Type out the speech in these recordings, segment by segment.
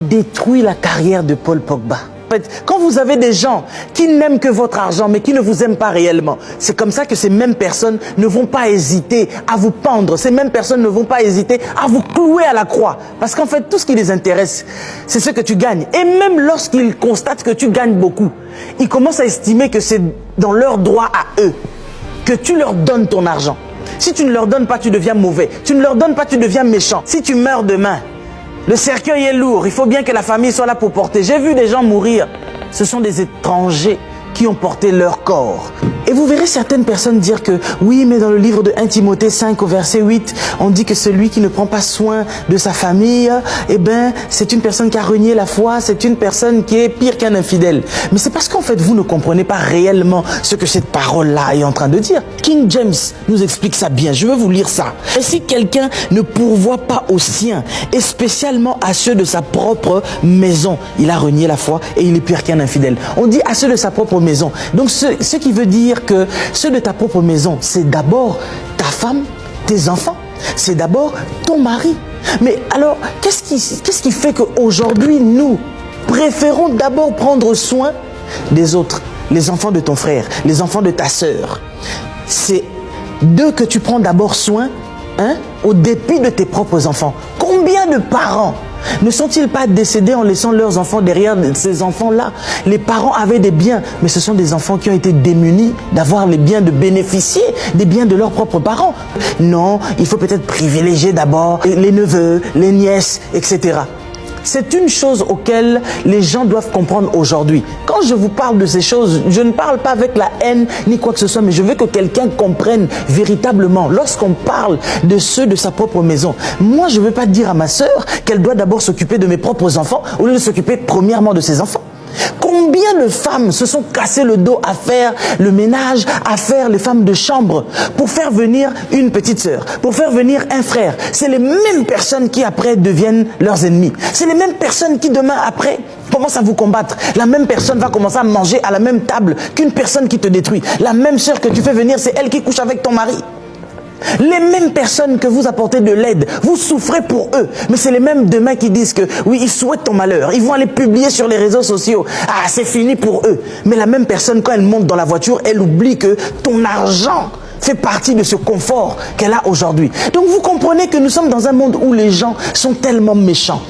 Détruit la carrière de Paul Pogba. En fait, quand vous avez des gens qui n'aiment que votre argent, mais qui ne vous aiment pas réellement, c'est comme ça que ces mêmes personnes ne vont pas hésiter à vous pendre. Ces mêmes personnes ne vont pas hésiter à vous clouer à la croix. Parce qu'en fait, tout ce qui les intéresse, c'est ce que tu gagnes. Et même lorsqu'ils constatent que tu gagnes beaucoup, ils commencent à estimer que c'est dans leur droit à eux que tu leur donnes ton argent. Si tu ne leur donnes pas, tu deviens mauvais. Tu ne leur donnes pas, tu deviens méchant. Si tu meurs demain, le cercueil est lourd, il faut bien que la famille soit là pour porter. J'ai vu des gens mourir. Ce sont des étrangers qui ont porté leur corps. Et vous verrez certaines personnes dire que oui, mais dans le livre de 1 Timothée 5 au verset 8, on dit que celui qui ne prend pas soin de sa famille, eh ben, c'est une personne qui a renié la foi, c'est une personne qui est pire qu'un infidèle. Mais c'est parce qu'en fait, vous ne comprenez pas réellement ce que cette parole-là est en train de dire. King James nous explique ça bien. Je vais vous lire ça. Et si quelqu'un ne pourvoit pas aux siens, et spécialement à ceux de sa propre maison, il a renié la foi et il est pire qu'un infidèle. On dit à ceux de sa propre maison. Donc ce qui veut dire que ceux de ta propre maison, c'est d'abord ta femme, tes enfants, c'est d'abord ton mari. Mais alors, qu'est-ce qui fait qu'aujourd'hui, nous préférons d'abord prendre soin des autres, les enfants de ton frère, les enfants de ta sœur? C'est d'eux que tu prends d'abord soin, hein, au dépit de tes propres enfants. Combien de parents ne sont-ils pas décédés en laissant leurs enfants derrière ces enfants-là? Les parents avaient des biens, mais ce sont des enfants qui ont été démunis d'avoir les biens, de bénéficier des biens de leurs propres parents. Non, il faut peut-être privilégier d'abord les neveux, les nièces, etc. C'est une chose auquel les gens doivent comprendre aujourd'hui. Quand je vous parle de ces choses, je ne parle pas avec la haine ni quoi que ce soit, mais je veux que quelqu'un comprenne véritablement. Lorsqu'on parle de ceux de sa propre maison, moi je ne veux pas dire à ma sœur qu'elle doit d'abord s'occuper de mes propres enfants au lieu de s'occuper premièrement de ses enfants. Combien de femmes se sont cassées le dos à faire le ménage, à faire les femmes de chambre pour faire venir une petite sœur, pour faire venir un frère? C'est les mêmes personnes qui après deviennent leurs ennemis. C'est les mêmes personnes qui demain après commencent à vous combattre. La même personne va commencer à manger à la même table qu'une personne qui te détruit. La même sœur que tu fais venir, c'est elle qui couche avec ton mari. Les mêmes personnes que vous apportez de l'aide, vous souffrez pour eux. Mais c'est les mêmes demain qui disent que oui, ils souhaitent ton malheur. Ils vont aller publier sur les réseaux sociaux. Ah, c'est fini pour eux. Mais la même personne, quand elle monte dans la voiture, elle oublie que ton argent fait partie de ce confort qu'elle a aujourd'hui. Donc vous comprenez que nous sommes dans un monde où les gens sont tellement méchants.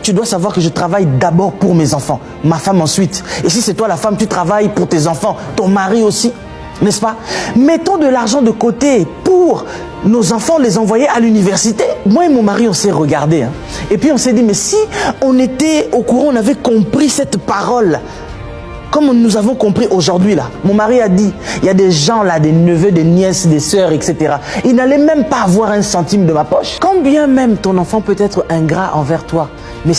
Tu dois savoir que je travaille d'abord pour mes enfants, ma femme ensuite. Et si c'est toi la femme, tu travailles pour tes enfants, ton mari aussi. N'est-ce pas? Mettons de l'argent de côté pour nos enfants, les envoyer à l'université. Moi et mon mari, on s'est regardés. Hein. Et puis on s'est dit, mais si on était au courant, on avait compris cette parole, comme nous avons compris aujourd'hui là. Mon mari a dit, il y a des gens là, des neveux, des nièces, des sœurs, etc. Ils n'allaient même pas avoir un centime de ma poche. Quand bien même ton enfant peut être ingrat envers toi, mais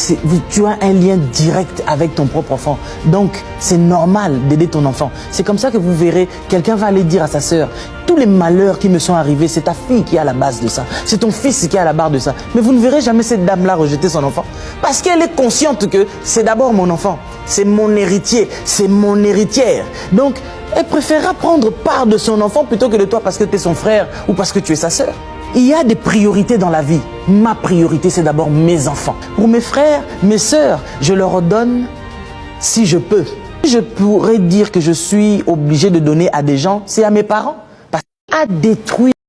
tu as un lien direct avec ton propre enfant. Donc, c'est normal d'aider ton enfant. C'est comme ça que vous verrez, quelqu'un va aller dire à sa sœur, tous les malheurs qui me sont arrivés, c'est ta fille qui est à la base de ça. C'est ton fils qui est à la barre de ça. Mais vous ne verrez jamais cette dame-là rejeter son enfant. Parce qu'elle est consciente que c'est d'abord mon enfant. C'est mon héritier. C'est mon héritière. Donc, elle préférera prendre part de son enfant plutôt que de toi parce que tu es son frère ou parce que tu es sa sœur. Il y a des priorités dans la vie. Ma priorité, c'est d'abord mes enfants. Pour mes frères, mes sœurs, je leur donne si je peux. Je pourrais dire que je suis obligé de donner à des gens, c'est à mes parents. Parce qu'à détruire